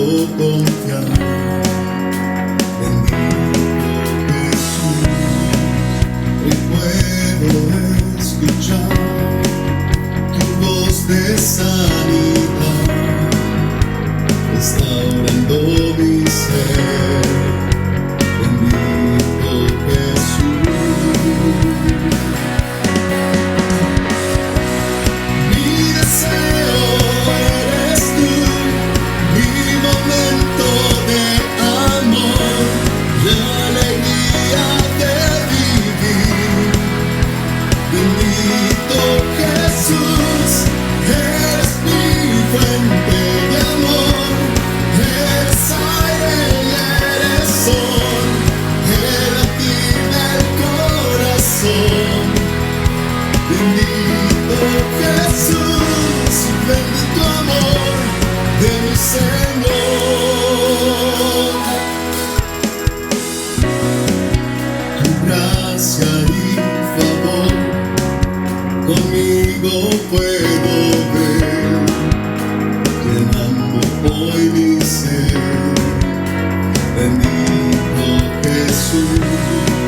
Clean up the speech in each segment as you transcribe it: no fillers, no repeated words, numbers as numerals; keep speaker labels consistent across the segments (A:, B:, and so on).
A: confiar. Bendito Jesús, hoy puedo escuchar tu voz de sanidad, restaurando mi ser. Bendito Jesús. Mi deseo eres tú, mi momento de amor, la alegría de vivir. Bendito Jesús, eres mi fuente de amor, eres aire y eres sol, el latir del corazón. Bendito Jesús, bendito amor de mi Señor. Tu gracia y favor conmigo puedo ver, llenando hoy mi ser. Bendito Jesús,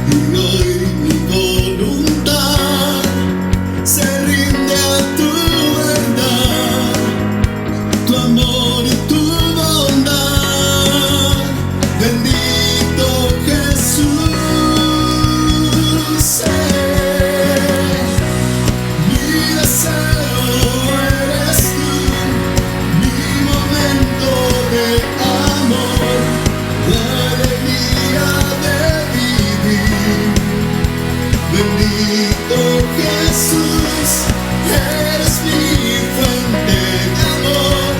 A: y hoy mi voluntad se rinde a tu verdad, tu amor y tu bondad. Bendito Jesús, mi deseo eres tú, mi momento de amor, la alegría de vivir. Bendito Jesús, eres mi fuente de amor,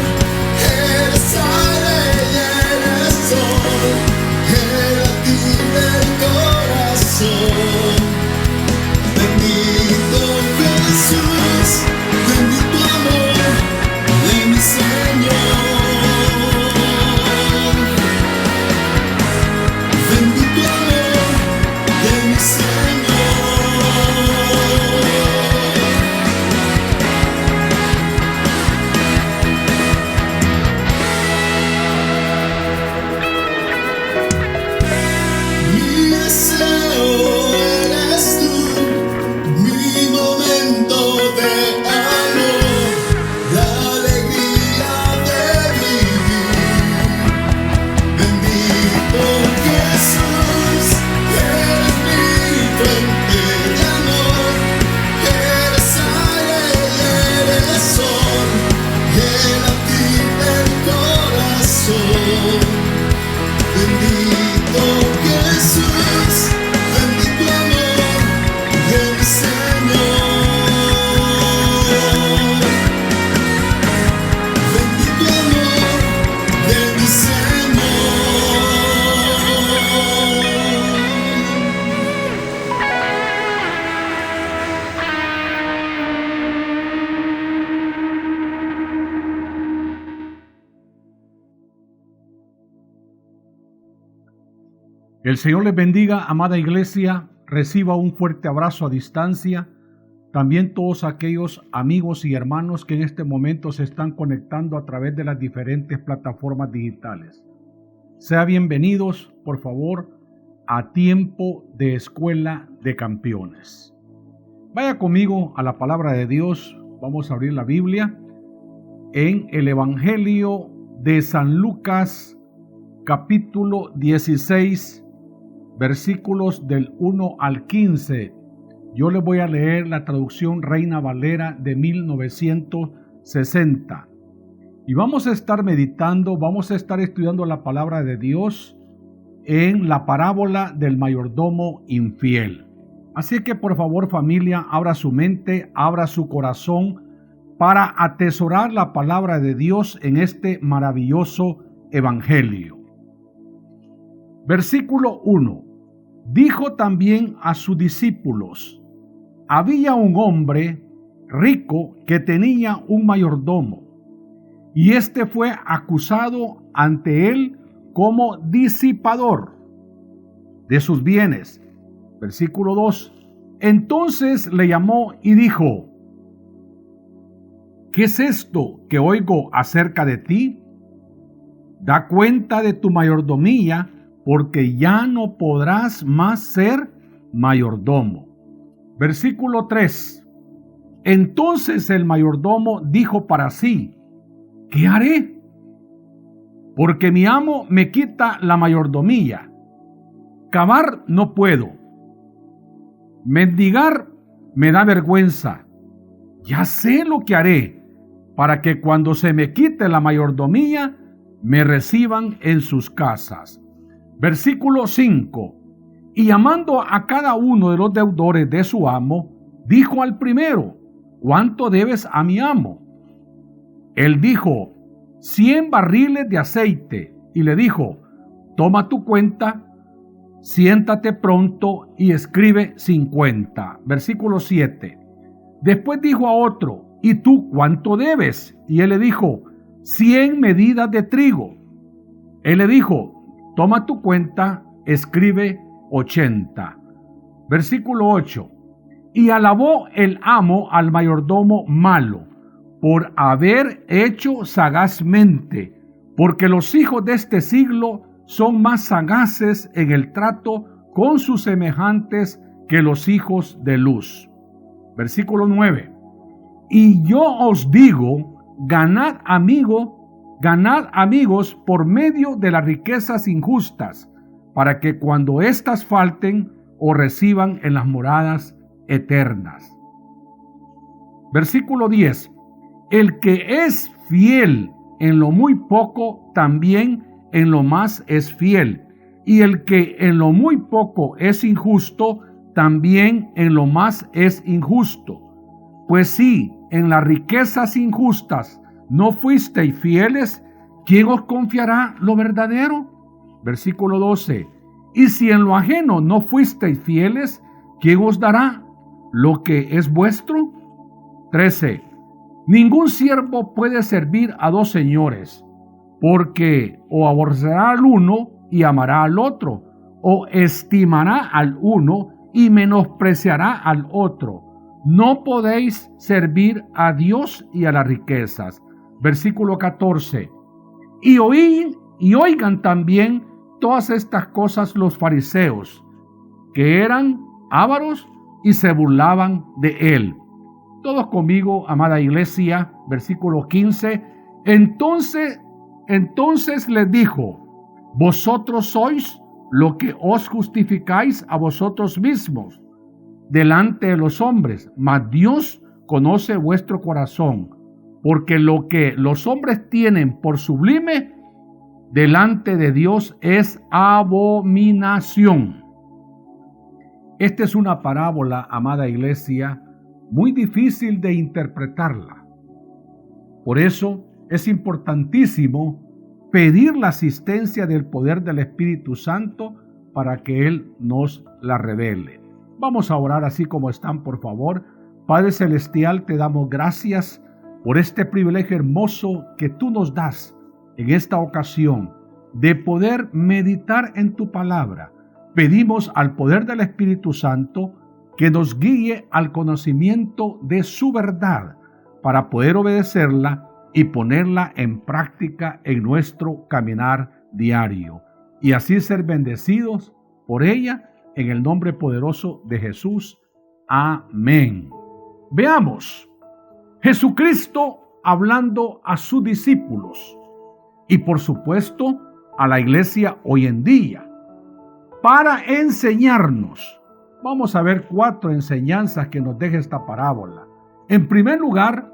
A: eres aire y eres sol, el latir del corazón. Bendito Jesús, bendito amor de mi Señor. Bendito amor de mi Señor. Mi deseo eres tú, mi momento de amor, la alegría de vivir. Bendito Jesús, eres mi fuente de amor, eres aire y eres sol, el latir del corazón. Bendito Jesús, bendito amor de mi Señor. Bendito amor de mi
B: El Señor les bendiga, amada iglesia. Reciba un fuerte abrazo a distancia. También todos aquellos amigos y hermanos que en este momento se están conectando a través de las diferentes plataformas digitales. Sean bienvenidos, por favor, a Tiempo de Escuela de Campeones. Vaya conmigo a la palabra de Dios. Vamos a abrir la Biblia en el Evangelio de San Lucas, capítulo 16, versículos del 1 al 15. Yo les voy a leer la traducción Reina Valera de 1960. Y vamos a estar meditando, vamos a estar estudiando la palabra de Dios en la parábola del mayordomo infiel. Así que por favor, familia, abra su mente, abra su corazón para atesorar la palabra de Dios en este maravilloso evangelio. Versículo 1. Dijo también a sus discípulos: había un hombre rico que tenía un mayordomo, y éste fue acusado ante él como disipador de sus bienes. Versículo 2. Entonces le llamó y dijo: ¿qué es esto que oigo acerca de ti? Da cuenta de tu mayordomía, porque ya no podrás más ser mayordomo. Versículo 3. Entonces el mayordomo dijo para sí: ¿qué haré? Porque mi amo me quita la mayordomía. Cavar no puedo. Mendigar me da vergüenza. Ya sé lo que haré para que cuando se me quite la mayordomía, me reciban en sus casas. Versículo 5. Y llamando a cada uno de los deudores de su amo, dijo al primero: ¿cuánto debes a mi amo? Él dijo: 100 barriles de aceite. Y le dijo: toma tu cuenta, siéntate pronto y escribe 50. Versículo 7. Después dijo a otro: ¿y tú cuánto debes? Y él le dijo: 100 medidas de trigo. Él le dijo: toma tu cuenta, escribe 80. Versículo 8. Y alabó el amo al mayordomo malo por haber hecho sagazmente, porque los hijos de este siglo son más sagaces en el trato con sus semejantes que los hijos de luz. Versículo 9. Y yo os digo, ganad amigos por medio de las riquezas injustas, para que cuando éstas falten, os reciban en las moradas eternas. Versículo 10. El que es fiel en lo muy poco, también en lo más es fiel. Y el que en lo muy poco es injusto, también en lo más es injusto. Pues si en las riquezas injustas no fuisteis fieles, ¿quién os confiará lo verdadero? Versículo 12. Y si en lo ajeno no fuisteis fieles, ¿quién os dará lo que es vuestro? 13. Ningún siervo puede servir a dos señores, porque o aborrecerá al uno y amará al otro, o estimará al uno y menospreciará al otro. No podéis servir a Dios y a las riquezas. Versículo 14. Y oigan también todas estas cosas los fariseos, que eran ávaros y se burlaban de él. Todos conmigo, amada iglesia, versículo 15. Entonces les dijo: vosotros sois lo que os justificáis a vosotros mismos delante de los hombres, mas Dios conoce vuestro corazón, porque lo que los hombres tienen por sublime delante de Dios es abominación. Esta es una parábola, amada iglesia, muy difícil de interpretarla. Por eso es importantísimo pedir la asistencia del poder del Espíritu Santo para que Él nos la revele. Vamos a orar así como están, por favor. Padre Celestial, te damos gracias por este privilegio hermoso que tú nos das en esta ocasión de poder meditar en tu palabra. Pedimos al poder del Espíritu Santo que nos guíe al conocimiento de su verdad para poder obedecerla y ponerla en práctica en nuestro caminar diario, y así ser bendecidos por ella en el nombre poderoso de Jesús. Amén. Veamos, Jesucristo hablando a sus discípulos y por supuesto a la iglesia hoy en día para enseñarnos. Vamos a ver 4 enseñanzas que nos deja esta parábola. En primer lugar,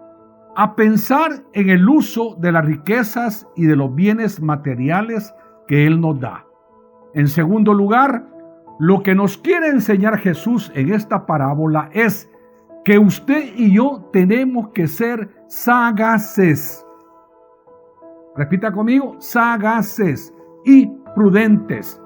B: a pensar en el uso de las riquezas y de los bienes materiales que Él nos da. En segundo lugar, lo que nos quiere enseñar Jesús en esta parábola es que usted y yo tenemos que ser sagaces. Repita conmigo: sagaces y prudentes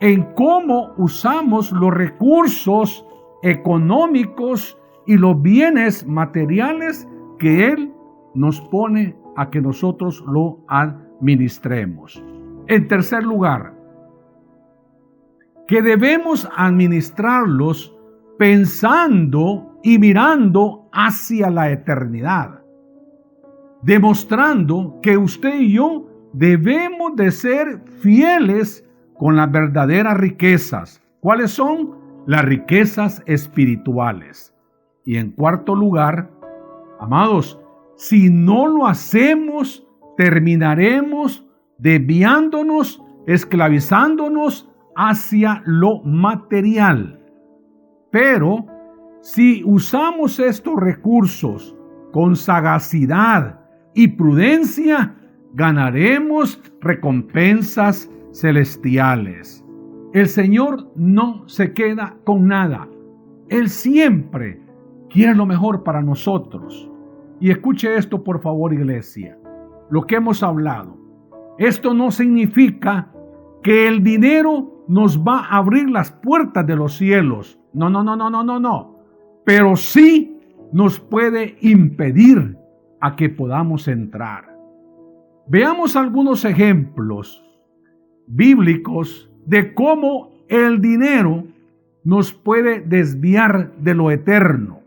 B: en cómo usamos los recursos económicos y los bienes materiales que Él nos pone a que nosotros lo administremos. En tercer lugar, que debemos administrarlos pensando y mirando hacia la eternidad, demostrando que usted y yo debemos de ser fieles con las verdaderas riquezas. ¿Cuáles son? Las riquezas espirituales. Y en cuarto lugar, amados, si no lo hacemos, terminaremos desviándonos, esclavizándonos hacia lo material. Pero si usamos estos recursos con sagacidad y prudencia, ganaremos recompensas celestiales. El Señor no se queda con nada. Él siempre quiere lo mejor para nosotros. Y escuche esto, por favor, iglesia. Lo que hemos hablado. Esto no significa que el dinero nos va a abrir las puertas de los cielos. No. Pero sí nos puede impedir a que podamos entrar. Veamos algunos ejemplos bíblicos de cómo el dinero nos puede desviar de lo eterno.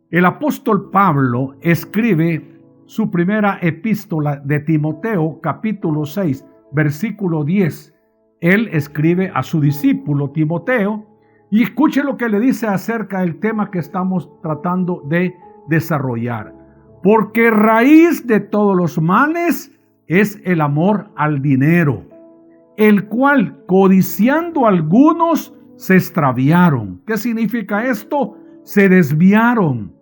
B: El apóstol Pablo escribe su primera epístola de Timoteo, capítulo 6, versículo 10. Él escribe a su discípulo Timoteo y escuche lo que le dice acerca del tema que estamos tratando de desarrollar. Porque raíz de todos los males es el amor al dinero, el cual codiciando algunos se extraviaron. ¿Qué significa esto? Se desviaron.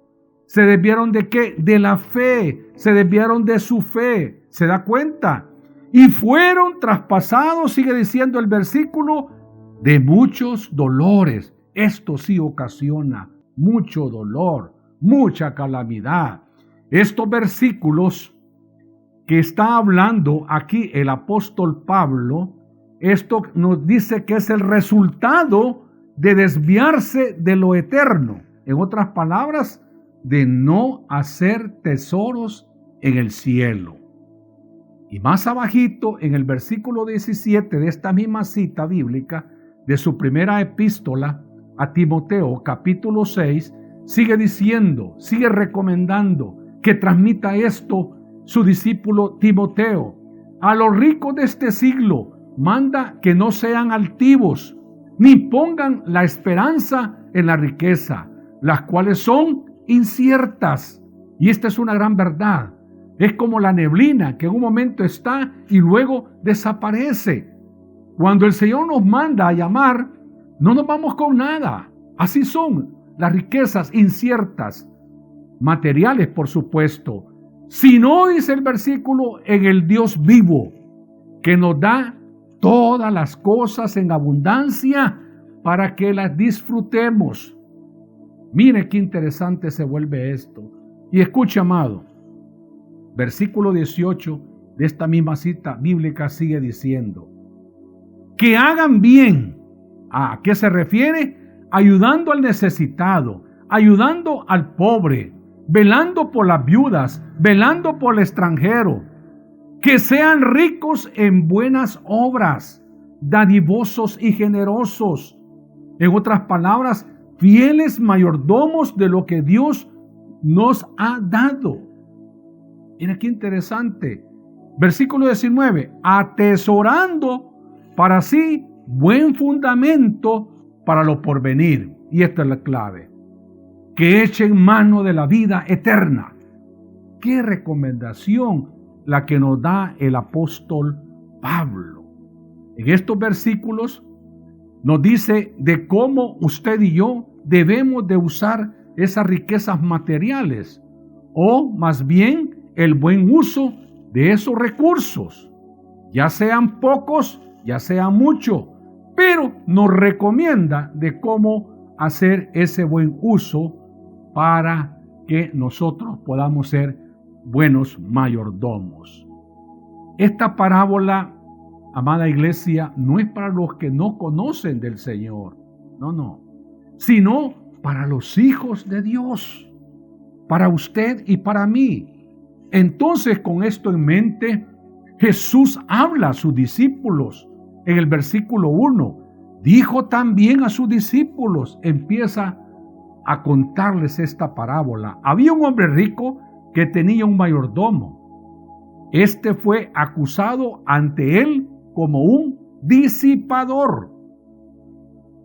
B: ¿Se desviaron de qué? De la fe. Se desviaron de su fe. ¿Se da cuenta? Y fueron traspasados, sigue diciendo el versículo, de muchos dolores. Esto sí ocasiona mucho dolor, mucha calamidad. Estos versículos que está hablando aquí el apóstol Pablo, esto nos dice que es el resultado de desviarse de lo eterno. En otras palabras, de no hacer tesoros en el cielo. Y más abajito, en el versículo 17 de esta misma cita bíblica, de su primera epístola a Timoteo, capítulo 6, sigue diciendo, sigue recomendando que transmita esto su discípulo Timoteo. A los ricos de este siglo manda que no sean altivos, ni pongan la esperanza en la riqueza, las cuales son inciertas. Y esta es una gran verdad. Es como la neblina que en un momento está y luego desaparece. Cuando el Señor nos manda a llamar, no nos vamos con nada. Así son las riquezas inciertas, materiales por supuesto, sino, dice el versículo, en el Dios vivo, que nos da todas las cosas en abundancia para que las disfrutemos. Mire qué interesante se vuelve esto. Y escuche, amado, versículo 18 de esta misma cita bíblica sigue diciendo, que hagan bien. ¿A qué se refiere? Ayudando al necesitado, ayudando al pobre, velando por las viudas, velando por el extranjero, que sean ricos en buenas obras, dadivosos y generosos. En otras palabras, fieles mayordomos de lo que Dios nos ha dado. Mira qué interesante. Versículo 19. Atesorando para sí buen fundamento para lo porvenir. Y esta es la clave. Que echen mano de la vida eterna. Qué recomendación la que nos da el apóstol Pablo. En estos versículos nos dice de cómo usted y yo debemos de usar esas riquezas materiales, o más bien el buen uso de esos recursos, ya sean pocos, ya sea mucho, pero nos recomienda de cómo hacer ese buen uso para que nosotros podamos ser buenos mayordomos. Esta parábola, amada iglesia, no es para los que no conocen del Señor, no, sino para los hijos de Dios, para usted y para mí. Entonces, con esto en mente, Jesús habla a sus discípulos. En el versículo 1, dijo también a sus discípulos, empieza a contarles esta parábola. Había un hombre rico que tenía un mayordomo, Este fue acusado ante él como un disipador.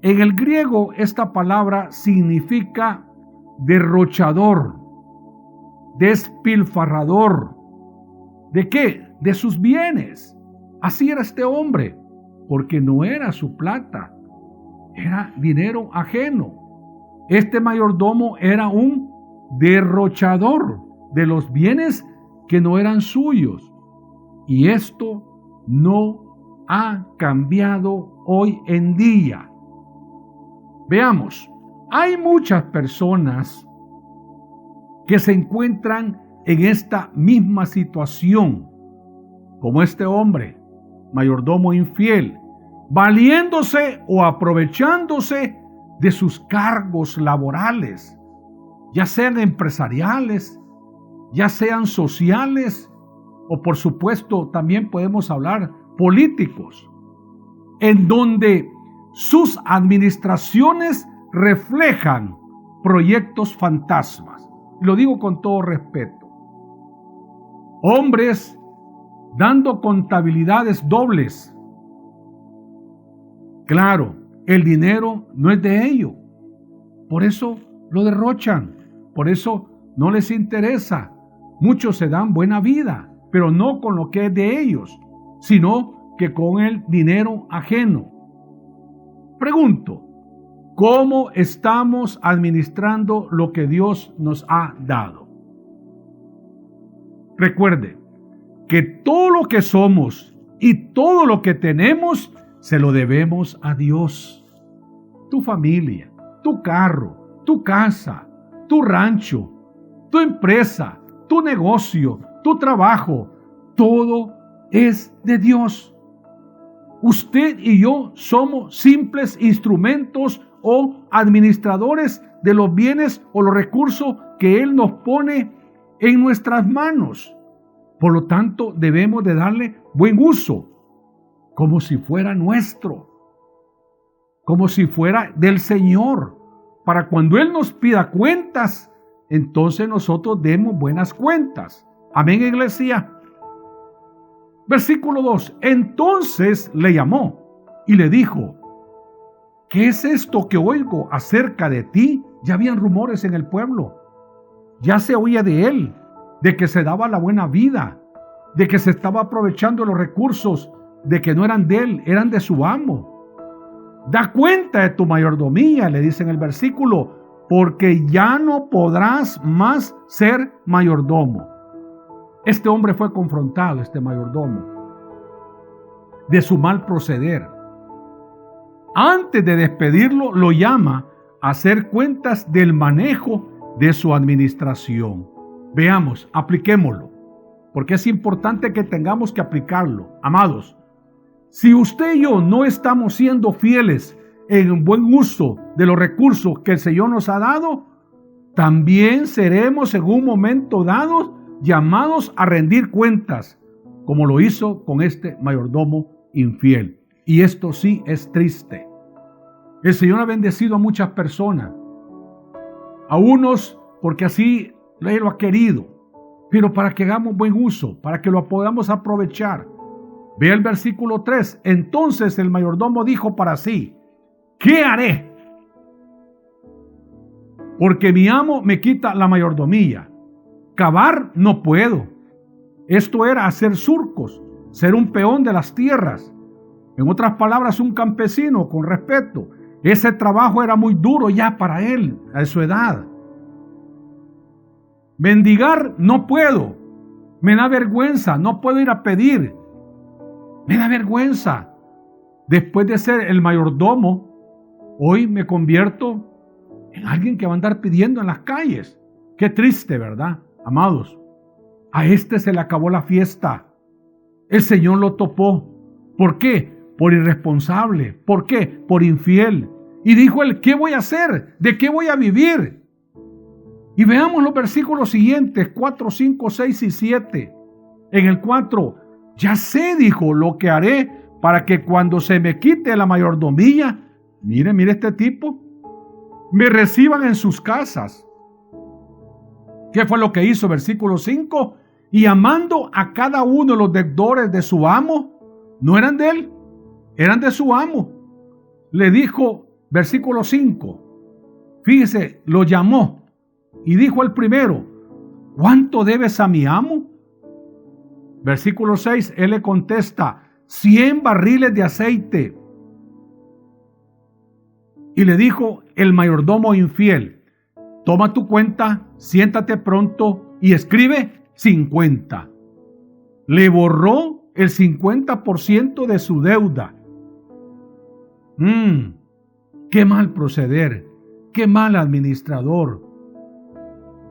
B: En el griego esta palabra significa derrochador, despilfarrador. ¿De qué? De sus bienes. Así era este hombre, porque no era su plata, era dinero ajeno. Este mayordomo era un derrochador de los bienes que no eran suyos. Y esto no ha cambiado hoy en día. Veamos, hay muchas personas que se encuentran en esta misma situación, como este hombre, mayordomo infiel, valiéndose o aprovechándose de sus cargos laborales, ya sean empresariales, ya sean sociales, o por supuesto también podemos hablar políticos, en donde sus administraciones reflejan proyectos fantasmas. Lo digo con todo respeto. Hombres dando contabilidades dobles. Claro, el dinero no es de ellos. Por eso lo derrochan. Por eso no les interesa. Muchos se dan buena vida, pero no con lo que es de ellos, sino que con el dinero ajeno. Pregunto, ¿cómo estamos administrando lo que Dios nos ha dado? Recuerde que todo lo que somos y todo lo que tenemos se lo debemos a Dios. Tu familia, tu carro, tu casa, tu rancho, tu empresa, tu negocio, tu trabajo, todo es de Dios. Usted y yo somos simples instrumentos o administradores de los bienes o los recursos que Él nos pone en nuestras manos. Por lo tanto, debemos de darle buen uso, como si fuera nuestro, como si fuera del Señor, para cuando Él nos pida cuentas, entonces nosotros demos buenas cuentas. Amén, iglesia. Versículo 2. Entonces le llamó y le dijo: ¿qué es esto que oigo acerca de ti? Ya habían rumores en el pueblo. Ya se oía de él, de que se daba la buena vida, de que se estaba aprovechando los recursos, de que no eran de él, eran de su amo. Da cuenta de tu mayordomía, le dice en el versículo, porque ya no podrás más ser mayordomo. Este hombre fue confrontado, este mayordomo, de su mal proceder. Antes de despedirlo, lo llama a hacer cuentas del manejo de su administración. Veamos, apliquémoslo, porque es importante que tengamos que aplicarlo. Amados, si usted y yo no estamos siendo fieles en buen uso de los recursos que el Señor nos ha dado, también seremos en un momento dado llamados a rendir cuentas, como lo hizo con este mayordomo infiel. Y esto sí es triste. El Señor ha bendecido a muchas personas, a unos porque así Él lo ha querido, pero para que hagamos buen uso, para que lo podamos aprovechar. Ve el versículo 3. Entonces el mayordomo dijo para sí: ¿qué haré? Porque mi amo me quita la mayordomía. Cavar no puedo. Esto era hacer surcos, ser un peón de las tierras. En otras palabras, un campesino, con respeto. Ese trabajo era muy duro ya para él, a su edad. Mendigar no puedo. Me da vergüenza, no puedo ir a pedir. Me da vergüenza. Después de ser el mayordomo, hoy me convierto en alguien que va a andar pidiendo en las calles. Qué triste, ¿verdad? Amados, a este se le acabó la fiesta. El Señor lo topó. ¿Por qué? Por irresponsable. ¿Por qué? Por infiel. Y dijo él: ¿qué voy a hacer? ¿De qué voy a vivir? Y veamos los versículos siguientes, 4, 5, 6 y 7. En el 4, ya sé, dijo, lo que haré para que cuando se me quite la mayordomía, mire este tipo, me reciban en sus casas. ¿Qué fue lo que hizo? Versículo 5. y amando a cada uno de los deudores de su amo, no eran de él, eran de su amo. Le dijo, versículo 5, fíjese, lo llamó y dijo al primero, ¿cuánto debes a mi amo? Versículo 6, él le contesta, 100 barriles de aceite. Y le dijo el mayordomo infiel, toma tu cuenta, siéntate pronto y escribe 50. Le borró el 50% de su deuda. Qué mal proceder, qué mal administrador.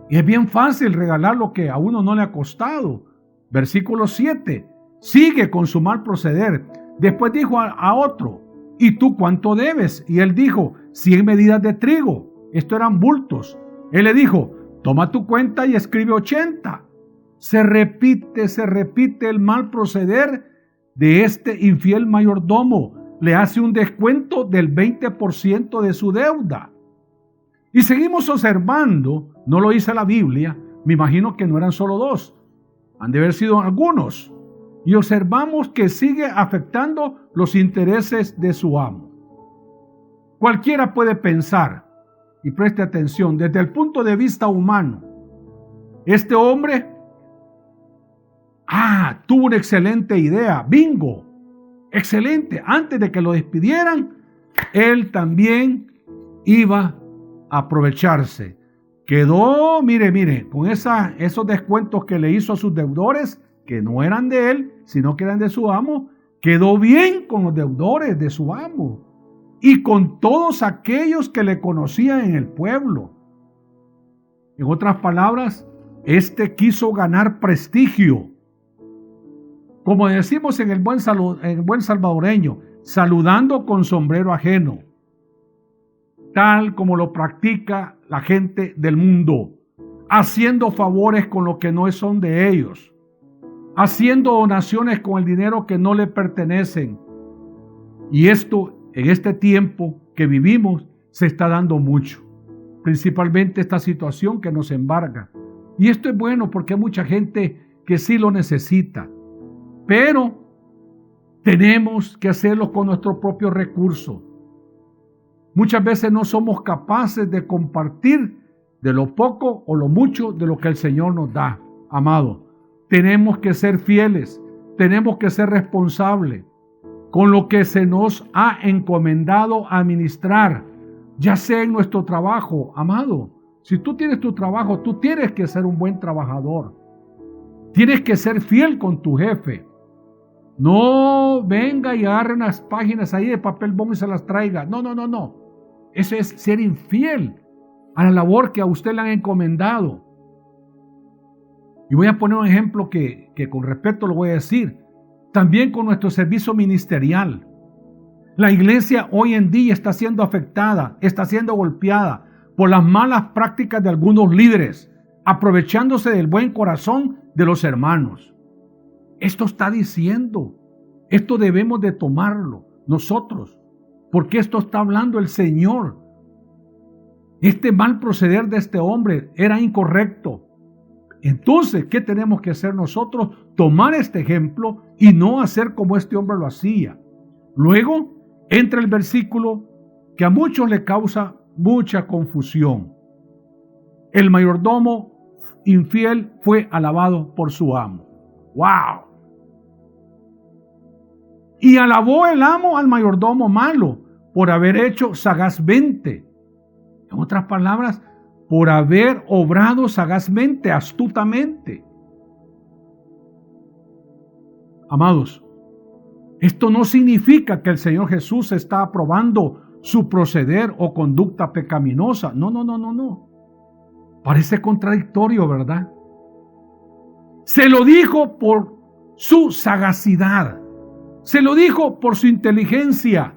B: Y es bien fácil regalar lo que a uno no le ha costado. Versículo 7, sigue con su mal proceder. Después dijo a otro, ¿y tú cuánto debes? Y él dijo, 100 medidas de trigo. Esto eran bultos. Él le dijo, toma tu cuenta y escribe 80. Se repite el mal proceder de este infiel mayordomo. Le hace un descuento del 20% de su deuda. Y seguimos observando, no lo dice la Biblia, me imagino que no eran solo dos, han de haber sido algunos. Y observamos que sigue afectando los intereses de su amo. Cualquiera puede pensar, y preste atención, desde el punto de vista humano, este hombre tuvo una excelente idea, bingo, excelente. Antes de que lo despidieran, él también iba a aprovecharse. Quedó, mire, con esos descuentos que le hizo a sus deudores, que no eran de él, sino que eran de su amo, quedó bien con los deudores de su amo y con todos aquellos que le conocían en el pueblo. En otras palabras, quiso ganar prestigio. Como decimos en el buen salvadoreño, saludando con sombrero ajeno, tal como lo practica la gente del mundo, haciendo favores con lo que no son de ellos, haciendo donaciones con el dinero que no le pertenecen. Y esto, en este tiempo que vivimos, se está dando mucho, principalmente esta situación que nos embarga. Y esto es bueno porque hay mucha gente que sí lo necesita, pero tenemos que hacerlo con nuestro propio recurso. Muchas veces no somos capaces de compartir de lo poco o lo mucho de lo que el Señor nos da. Amado, tenemos que ser fieles, tenemos que ser responsables con lo que se nos ha encomendado administrar, ya sea en nuestro trabajo. Amado, si tú tienes tu trabajo, tú tienes que ser un buen trabajador. Tienes que ser fiel con tu jefe. No venga y agarre unas páginas ahí de papel bond y se las traiga. No. Eso es ser infiel a la labor que a usted le han encomendado. Y voy a poner un ejemplo que con respeto lo voy a decir. También con nuestro servicio ministerial. La iglesia hoy en día está siendo afectada, está siendo golpeada por las malas prácticas de algunos líderes, aprovechándose del buen corazón de los hermanos. Esto está diciendo, esto debemos de tomarlo nosotros, porque esto está hablando el Señor. Este mal proceder de este hombre era incorrecto. Entonces, ¿qué tenemos que hacer nosotros? Tomar este ejemplo y no hacer como este hombre lo hacía. Luego entra el versículo que a muchos le causa mucha confusión. El mayordomo infiel fue alabado por su amo. ¡Wow! Y alabó el amo al mayordomo malo por haber hecho sagazmente. En otras palabras, por haber obrado sagazmente, astutamente. Amados, esto no significa que el Señor Jesús está aprobando su proceder o conducta pecaminosa. No. Parece contradictorio, ¿verdad? Se lo dijo por su sagacidad. Se lo dijo por su inteligencia.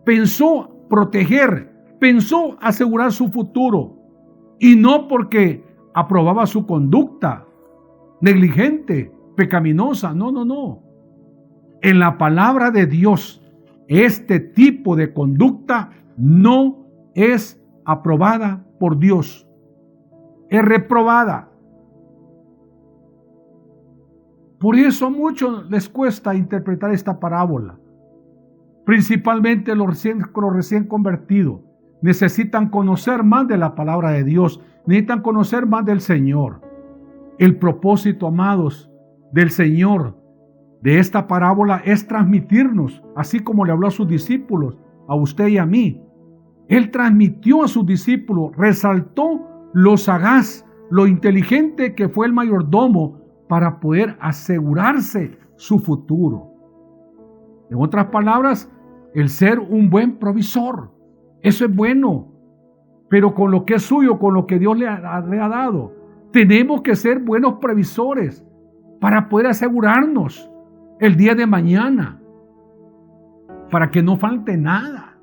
B: Pensó proteger, pensó asegurar su futuro. Y no porque aprobaba su conducta negligente, pecaminosa. No. En la palabra de Dios, este tipo de conducta no es aprobada por Dios. Es reprobada. Por eso a muchos les cuesta interpretar esta parábola. Principalmente los recién convertidos necesitan conocer más de la palabra de Dios, necesitan conocer más del Señor. El propósito, amados, del Señor de esta parábola es transmitirnos, así como le habló a sus discípulos, a usted y a mí. Él transmitió a sus discípulos, resaltó lo sagaz, lo inteligente que fue el mayordomo para poder asegurarse su futuro. En otras palabras, el ser un buen provisor. Eso es bueno, pero con lo que es suyo, con lo que Dios le ha dado, tenemos que ser buenos previsores para poder asegurarnos el día de mañana, para que no falte nada.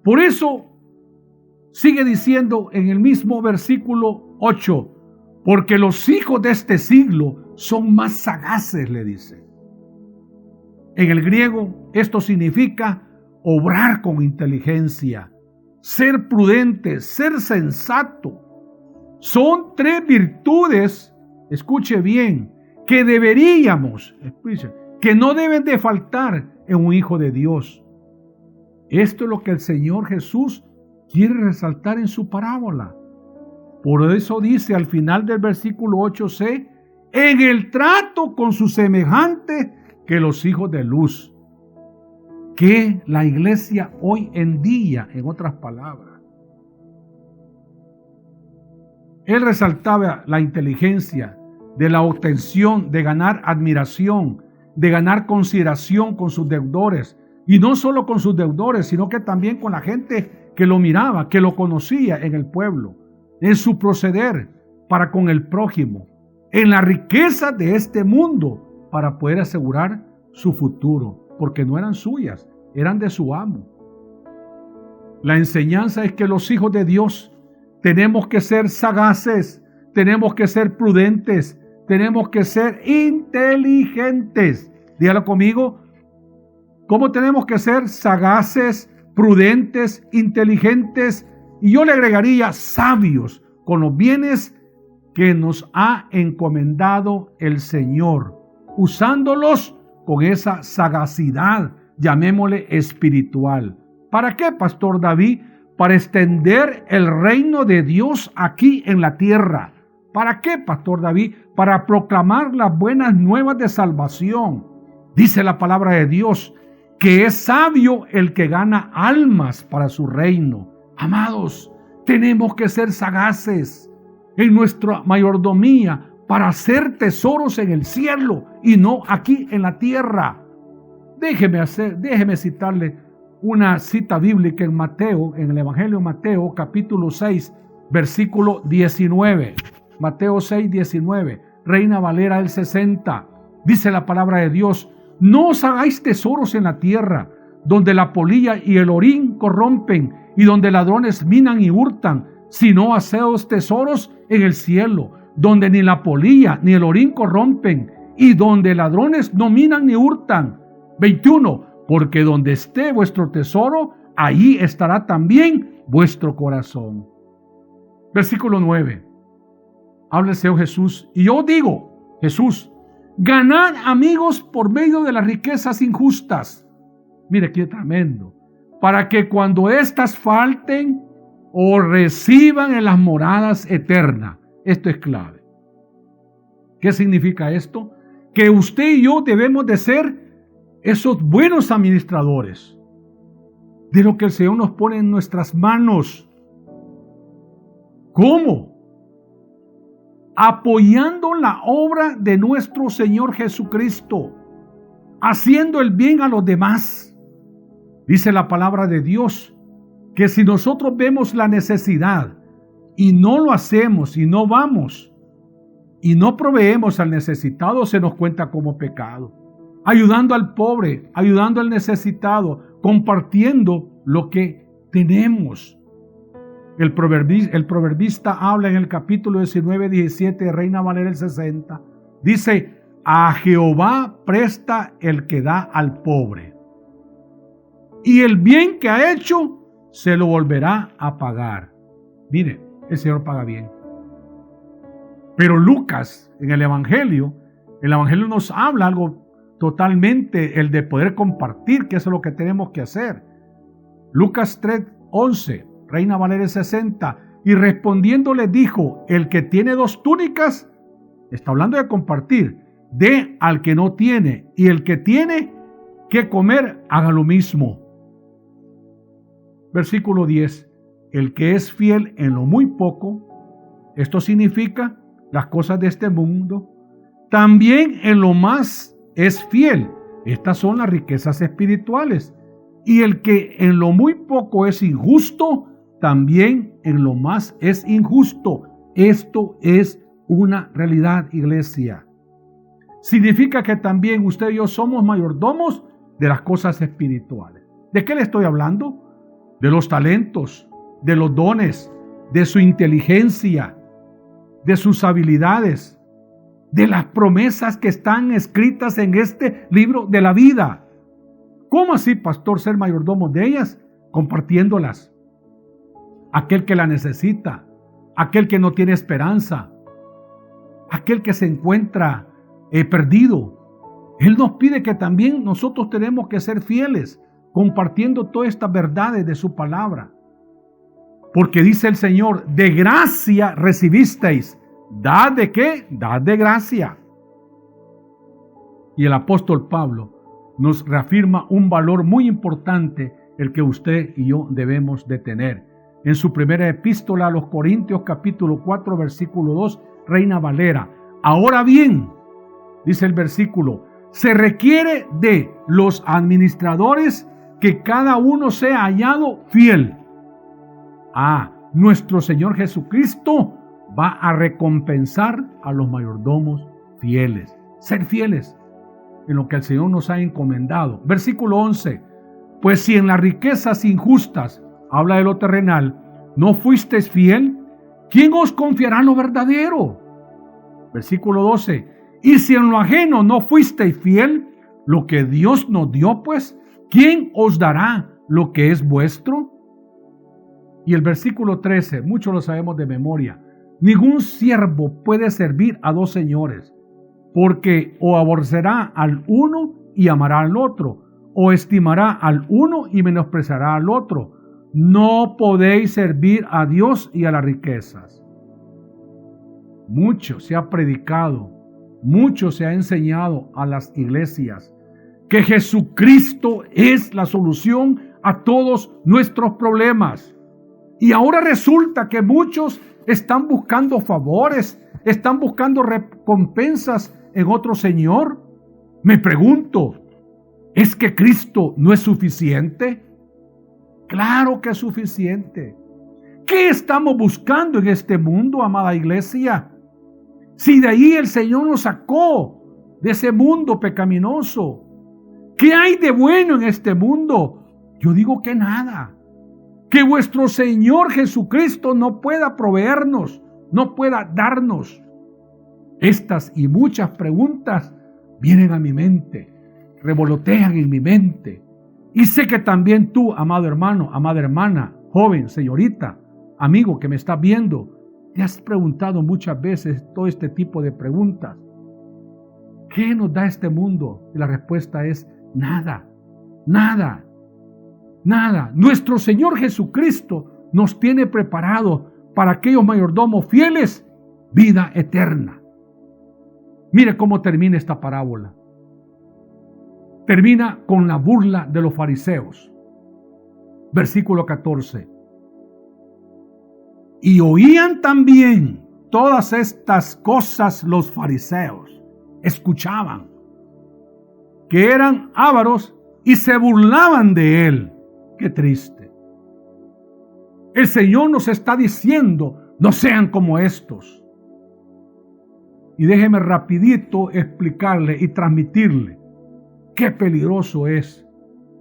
B: Por eso sigue diciendo en el mismo versículo 8, porque los hijos de este siglo son más sagaces, le dice. En el griego esto significa obrar con inteligencia, ser prudente, ser sensato. Son tres virtudes, escuche bien, que deberíamos, que no deben de faltar en un hijo de Dios. Esto es lo que el Señor Jesús quiere resaltar en su parábola. Por eso dice al final del versículo 8c, en el trato con sus semejantes que los hijos de luz. Que la iglesia hoy en día, en otras palabras, él resaltaba la inteligencia de la obtención, de ganar admiración, de ganar consideración con sus deudores. Y no solo con sus deudores, sino que también con la gente que lo miraba, que lo conocía en el pueblo, en su proceder para con el prójimo, en la riqueza de este mundo para poder asegurar su futuro, porque no eran suyas, eran de su amo. La enseñanza es que los hijos de Dios tenemos que ser sagaces, tenemos que ser prudentes, tenemos que ser inteligentes. Dígalo conmigo. ¿Cómo tenemos que ser sagaces, prudentes, inteligentes? Y yo le agregaría sabios con los bienes que nos ha encomendado el Señor, usándolos con esa sagacidad, llamémosle espiritual. ¿Para qué, Pastor David? Para extender el reino de Dios aquí en la tierra. ¿Para qué, Pastor David? Para proclamar las buenas nuevas de salvación. Dice la palabra de Dios que es sabio el que gana almas para su reino. Amados, tenemos que ser sagaces en nuestra mayordomía para hacer tesoros en el cielo y no aquí en la tierra. Déjeme citarle una cita bíblica en Mateo, en el Evangelio de Mateo, capítulo 6, versículo 19. Mateo 6, 19, Reina Valera del 60. Dice la palabra de Dios: no os hagáis tesoros en la tierra, donde la polilla y el orín corrompen, y donde ladrones minan y hurtan, sino haceos tesoros en el cielo, donde ni la polilla ni el orín corrompen, y donde ladrones no minan ni hurtan. 21. Porque donde esté vuestro tesoro, allí estará también vuestro corazón. Versículo 9. Habla el Señor Jesús. Y yo digo, Jesús, ganad amigos por medio de las riquezas injustas. Mire qué tremendo. Para que cuando éstas falten, o reciban en las moradas eternas. Esto es clave. ¿Qué significa esto? Que usted y yo debemos de ser esos buenos administradores de lo que el Señor nos pone en nuestras manos. ¿Cómo? Apoyando la obra de nuestro Señor Jesucristo, haciendo el bien a los demás. Dice la palabra de Dios que si nosotros vemos la necesidad y no lo hacemos y no vamos y no proveemos al necesitado, se nos cuenta como pecado. Ayudando al pobre, ayudando al necesitado, compartiendo lo que tenemos. El proverbista habla en el capítulo 19, 17 de Reina Valera del 60. Dice: a Jehová presta el que da al pobre, y el bien que ha hecho se lo volverá a pagar. Mire, el Señor paga bien. Pero Lucas, en el Evangelio, El Evangelio nos habla algo totalmente, el de poder compartir, que eso es lo que tenemos que hacer. Lucas 3:11, Reina Valera 60, y respondiendo les dijo, el que tiene 2 túnicas, está hablando de compartir, dé al que no tiene, y el que tiene que comer, haga lo mismo. Versículo 10, el que es fiel en lo muy poco, esto significa las cosas de este mundo, también en lo más es fiel. Estas son las riquezas espirituales. Y el que en lo muy poco es injusto, también en lo más es injusto. Esto es una realidad, iglesia. Significa que también usted y yo somos mayordomos de las cosas espirituales. ¿De qué le estoy hablando? De los talentos, de los dones, de su inteligencia, de sus habilidades, de las promesas que están escritas en este libro de la vida. ¿Cómo así, pastor, ser mayordomo de ellas? Compartiéndolas. Aquel que la necesita, aquel que no tiene esperanza, aquel que se encuentra perdido. Él nos pide que también nosotros tenemos que ser fieles, compartiendo todas estas verdades de su palabra. Porque dice el Señor, de gracia recibisteis. ¿Dad de qué? Dad de gracia. Y el apóstol Pablo nos reafirma un valor muy importante, el que usted y yo debemos de tener. En su primera epístola a los Corintios, capítulo 4, versículo 2, Reina Valera. Ahora bien, dice el versículo, se requiere de los administradores que cada uno sea hallado fiel. Nuestro Señor Jesucristo va a recompensar a los mayordomos fieles. Ser fieles en lo que el Señor nos ha encomendado. Versículo 11. Pues si en las riquezas injustas, habla de lo terrenal, no fuisteis fiel, ¿quién os confiará lo verdadero? Versículo 12. Y si en lo ajeno no fuisteis fiel, lo que Dios nos dio, pues, ¿quién os dará lo que es vuestro? Y el versículo 13, muchos lo sabemos de memoria. Ningún siervo puede servir a 2 señores, porque o aborrecerá al uno y amará al otro, o estimará al uno y menospreciará al otro. No podéis servir a Dios y a las riquezas. Mucho se ha predicado, mucho se ha enseñado a las iglesias que Jesucristo es la solución a todos nuestros problemas. Y ahora resulta que muchos están buscando favores, están buscando recompensas en otro señor. Me pregunto, ¿es que Cristo no es suficiente? Claro que es suficiente. ¿Qué estamos buscando en este mundo, amada iglesia? Si de ahí el Señor nos sacó, de ese mundo pecaminoso, ¿qué hay de bueno en este mundo? Yo digo que nada. Que vuestro Señor Jesucristo no pueda proveernos, no pueda darnos. Estas y muchas preguntas vienen a mi mente, revolotean en mi mente. Y sé que también tú, amado hermano, amada hermana, joven, señorita, amigo que me estás viendo, te has preguntado muchas veces todo este tipo de preguntas. ¿Qué nos da este mundo? Y la respuesta es nada, nada. Nada. Nuestro Señor Jesucristo nos tiene preparado para aquellos mayordomos fieles vida eterna. Mire cómo termina esta parábola. Termina con la burla de los fariseos. Versículo 14. Y oían también todas estas cosas los fariseos. Escuchaban que eran ávaros y se burlaban de él. Qué triste. El Señor nos está diciendo, no sean como estos. Y déjeme rapidito explicarle y transmitirle qué peligroso es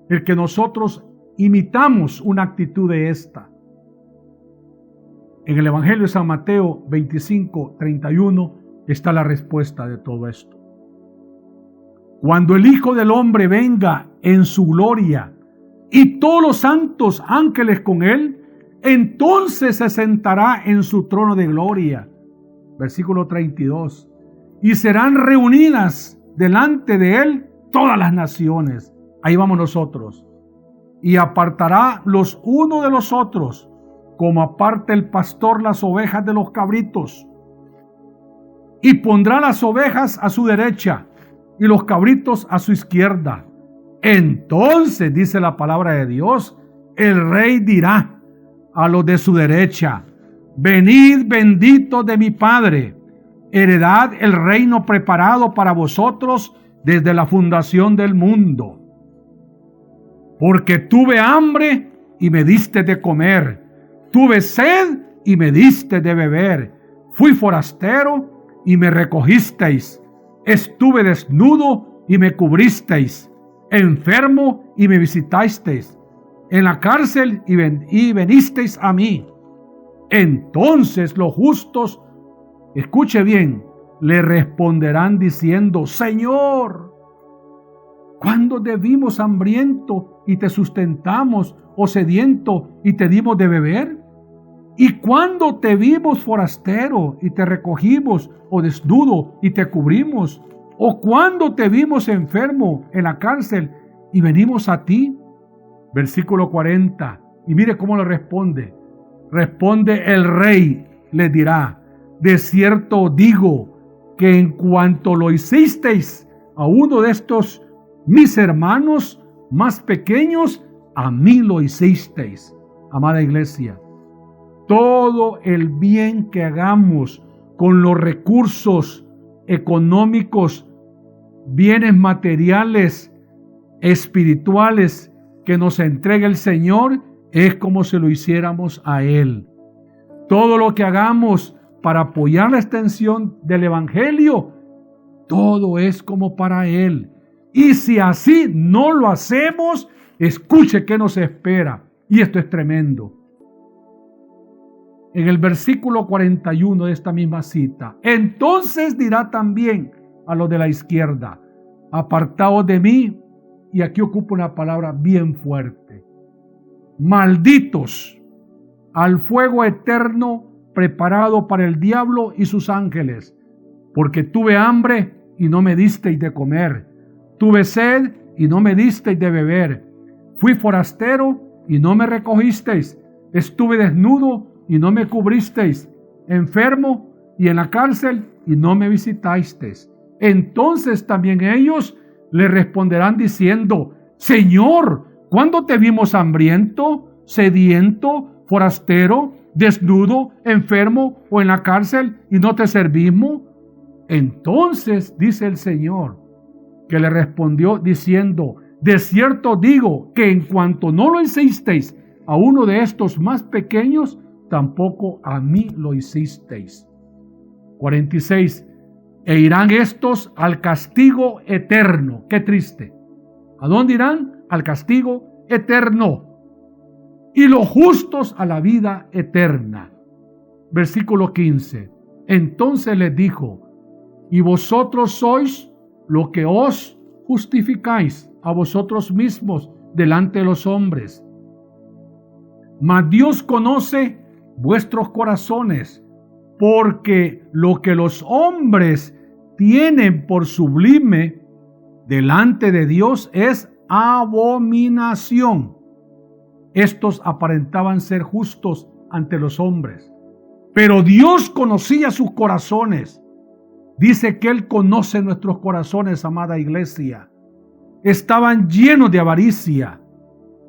B: el que nosotros imitamos una actitud de esta. En el Evangelio de San Mateo 25:31 está la respuesta de todo esto. Cuando el Hijo del Hombre venga en su gloria y todos los santos ángeles con él, entonces se sentará en su trono de gloria. Versículo 32. y serán reunidas delante de él todas las naciones. Ahí vamos nosotros. Y apartará los unos de los otros, como aparta el pastor las ovejas de los cabritos. Y pondrá las ovejas a su derecha y los cabritos a su izquierda. Entonces, dice la palabra de Dios, el rey dirá a los de su derecha: venid benditos de mi Padre, heredad el reino preparado para vosotros desde la fundación del mundo. Porque tuve hambre y me diste de comer, tuve sed y me diste de beber, fui forastero y me recogisteis, estuve desnudo y me cubristeis, enfermo y me visitasteis, en la cárcel y venisteis a mí. Entonces los justos, escuche bien, le responderán diciendo: Señor, ¿cuándo te vimos hambriento y te sustentamos, o sediento y te dimos de beber? ¿Y cuándo te vimos forastero y te recogimos, o desnudo y te cubrimos? ¿O cuándo te vimos enfermo en la cárcel y venimos a ti? Versículo 40. Y mire cómo le responde. Responde el rey, le dirá: de cierto digo que en cuanto lo hicisteis a uno de estos mis hermanos más pequeños, a mí lo hicisteis. Amada iglesia, todo el bien que hagamos con los recursos económicos, bienes materiales, espirituales que nos entrega el Señor, es como si lo hiciéramos a Él. Todo lo que hagamos para apoyar la extensión del Evangelio, todo es como para Él. Y si así no lo hacemos, escuche qué nos espera. Y esto es tremendo. En el versículo 41 de esta misma cita: entonces dirá también a los de la izquierda: apartaos de mí. Y aquí ocupa una palabra bien fuerte: malditos al fuego eterno preparado para el diablo y sus ángeles, porque tuve hambre y no me disteis de comer, tuve sed y no me disteis de beber, fui forastero y no me recogisteis, estuve desnudo y no me cubristeis, enfermo y en la cárcel y no me visitasteis. Entonces también ellos le responderán diciendo: Señor, ¿cuándo te vimos hambriento, sediento, forastero, desnudo, enfermo o en la cárcel y no te servimos? Entonces dice el Señor, que le respondió diciendo: de cierto digo que en cuanto no lo hicisteis a uno de estos más pequeños, tampoco a mí lo hicisteis. 46. E irán estos al castigo eterno. Qué triste. ¿A dónde irán? Al castigo eterno. Y los justos a la vida eterna. Versículo 15. Entonces les dijo: y vosotros sois lo que os justificáis a vosotros mismos delante de los hombres. Mas Dios conoce vuestros corazones, porque lo que los hombres tienen por sublime delante de Dios es abominación. Estos aparentaban ser justos ante los hombres, pero Dios conocía sus corazones. Dice que Él conoce nuestros corazones, amada iglesia. Estaban llenos de avaricia,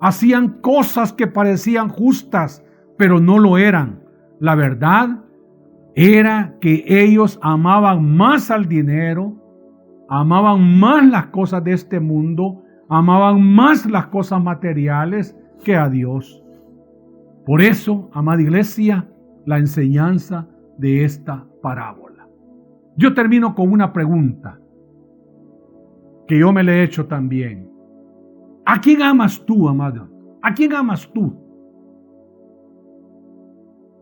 B: hacían cosas que parecían justas, pero no lo eran. La verdad era que ellos amaban más al dinero, amaban más las cosas de este mundo, amaban más las cosas materiales que a Dios. Por eso, amada iglesia, la enseñanza de esta parábola. Yo termino con una pregunta que yo me le he hecho también. ¿A quién amas tú, amado? ¿A quién amas tú?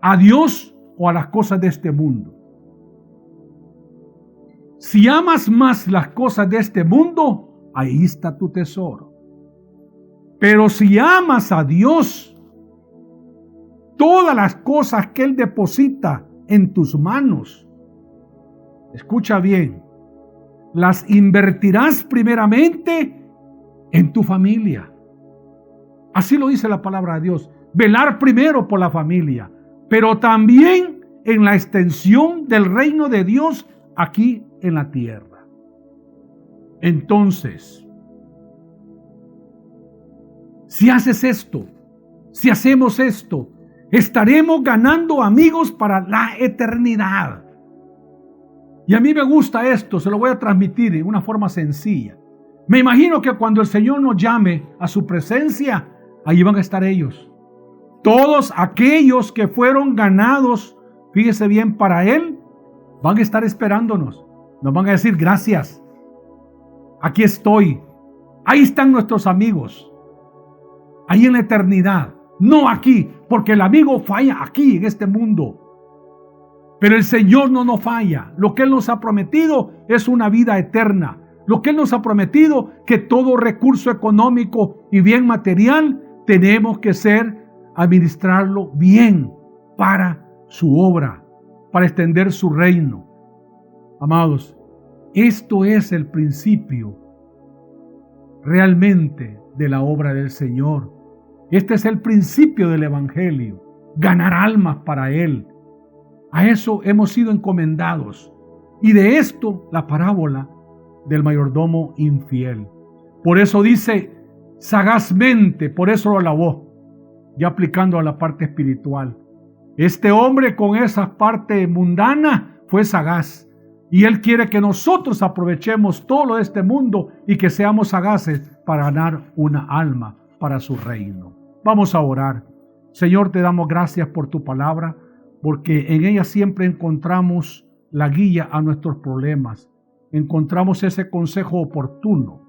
B: ¿A Dios o a las cosas de este mundo? Si amas más las cosas de este mundo, ahí está tu tesoro. Pero si amas a Dios, todas las cosas que Él deposita en tus manos, escucha bien, las invertirás primeramente en tu familia. Así lo dice la palabra de Dios. Velar primero por la familia, pero también en la extensión del reino de Dios aquí en la tierra. Entonces, si haces esto, si hacemos esto, estaremos ganando amigos para la eternidad. Y a mí me gusta esto, se lo voy a transmitir en una forma sencilla. Me imagino que cuando el Señor nos llame a su presencia, allí van a estar ellos. Todos aquellos que fueron ganados, fíjese bien, para Él, van a estar esperándonos. Nos van a decir gracias. Aquí estoy. Ahí están nuestros amigos. Ahí en la eternidad. No aquí, porque el amigo falla aquí en este mundo. Pero el Señor no nos falla. Lo que Él nos ha prometido es una vida eterna. Lo que Él nos ha prometido, que todo recurso económico y bien material tenemos que administrarlo bien para su obra, para extender su reino. Amados, esto es el principio realmente de la obra del Señor. Este es el principio del Evangelio, ganar almas para Él. A eso hemos sido encomendados. Y de esto la parábola del mayordomo infiel. Por eso dice sagazmente, por eso lo alabó, ya aplicando a la parte espiritual. Este hombre con esa parte mundana fue sagaz. Y Él quiere que nosotros aprovechemos todo lo de este mundo y que seamos sagaces para ganar una alma para su reino. Vamos a orar. Señor, te damos gracias por tu palabra, porque en ella siempre encontramos la guía a nuestros problemas. Encontramos ese consejo oportuno.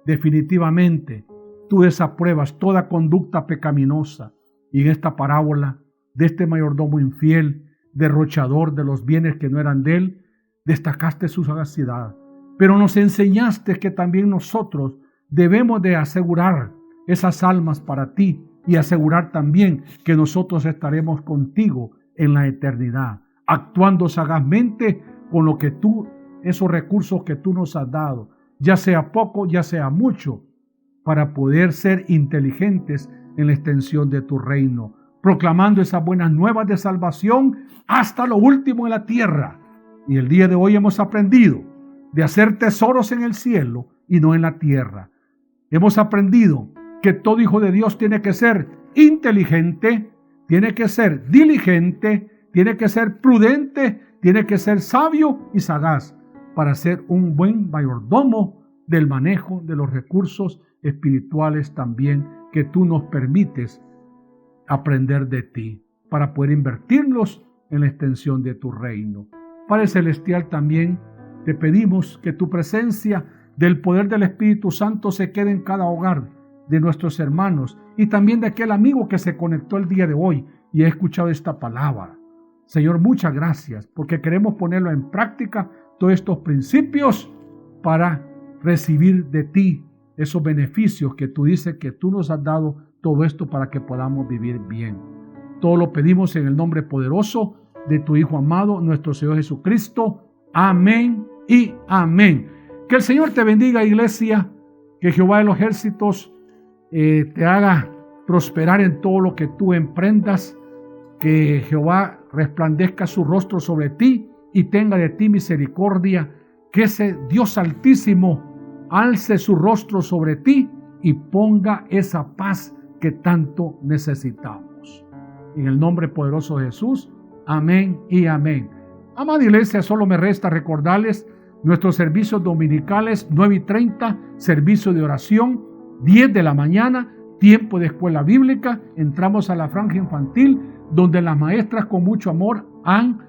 B: Definitivamente, tú desapruebas toda conducta pecaminosa. Y en esta parábola de este mayordomo infiel, derrochador de los bienes que no eran de él, destacaste su sagacidad. Pero nos enseñaste que también nosotros debemos de asegurar esas almas para ti y asegurar también que nosotros estaremos contigo en la eternidad, actuando sagazmente con lo que tú, esos recursos que tú nos has dado, ya sea poco, ya sea mucho, para poder ser inteligentes en la extensión de tu reino, proclamando esas buenas nuevas de salvación hasta lo último en la tierra. Y el día de hoy hemos aprendido de hacer tesoros en el cielo y no en la tierra. Hemos aprendido que todo hijo de Dios tiene que ser inteligente, tiene que ser diligente, tiene que ser prudente, tiene que ser sabio y sagaz para ser un buen mayordomo del manejo de los recursos espirituales también que tú nos permites aprender de ti para poder invertirlos en la extensión de tu reino. Padre Celestial, también te pedimos que tu presencia del poder del Espíritu Santo se quede en cada hogar de nuestros hermanos y también de aquel amigo que se conectó el día de hoy y ha escuchado esta palabra. Señor, muchas gracias porque queremos ponerlo en práctica todos estos principios para recibir de ti esos beneficios que tú dices que tú nos has dado, todo esto para que podamos vivir bien. Todo lo pedimos en el nombre poderoso de tu Hijo amado, nuestro Señor Jesucristo. Amén y amén. Que el Señor te bendiga, iglesia. Que Jehová de los ejércitos te haga prosperar en todo lo que tú emprendas. Que Jehová resplandezca su rostro sobre ti y tenga de ti misericordia. Que ese Dios altísimo alce su rostro sobre ti y ponga esa paz que tanto necesitamos. En el nombre poderoso de Jesús. Amén y amén. Amada iglesia, solo me resta recordarles nuestros servicios dominicales, 9:30, servicio de oración, 10 de la mañana, tiempo de escuela bíblica. Entramos a la franja infantil, donde las maestras con mucho amor han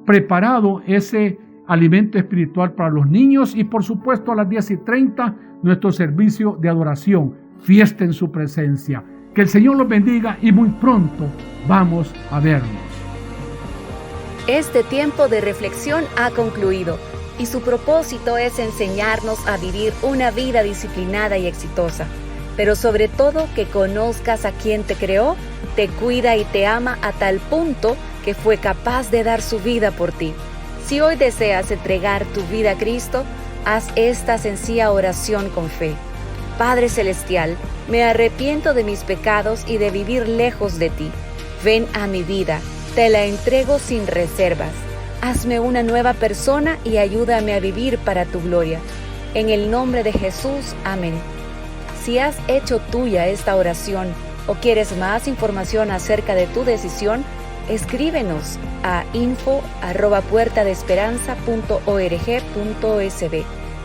B: preparado ese alimento espiritual para los niños. Y por supuesto a las 10:30, nuestro servicio de adoración, fiesta en su presencia. Que el Señor los bendiga y muy pronto vamos a vernos.
C: Este tiempo de reflexión ha concluido y su propósito es enseñarnos a vivir una vida disciplinada y exitosa, pero sobre todo que conozcas a quien te creó, te cuida y te ama a tal punto que fue capaz de dar su vida por ti. Si hoy deseas entregar tu vida a Cristo, haz esta sencilla oración con fe. Padre Celestial, me arrepiento de mis pecados y de vivir lejos de ti. Ven a mi vida, te la entrego sin reservas. Hazme una nueva persona y ayúdame a vivir para tu gloria. En el nombre de Jesús, amén. Si has hecho tuya esta oración o quieres más información acerca de tu decisión, escríbenos a info@puertadesperanza.org.sb.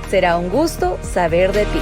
C: Será un gusto saber de ti.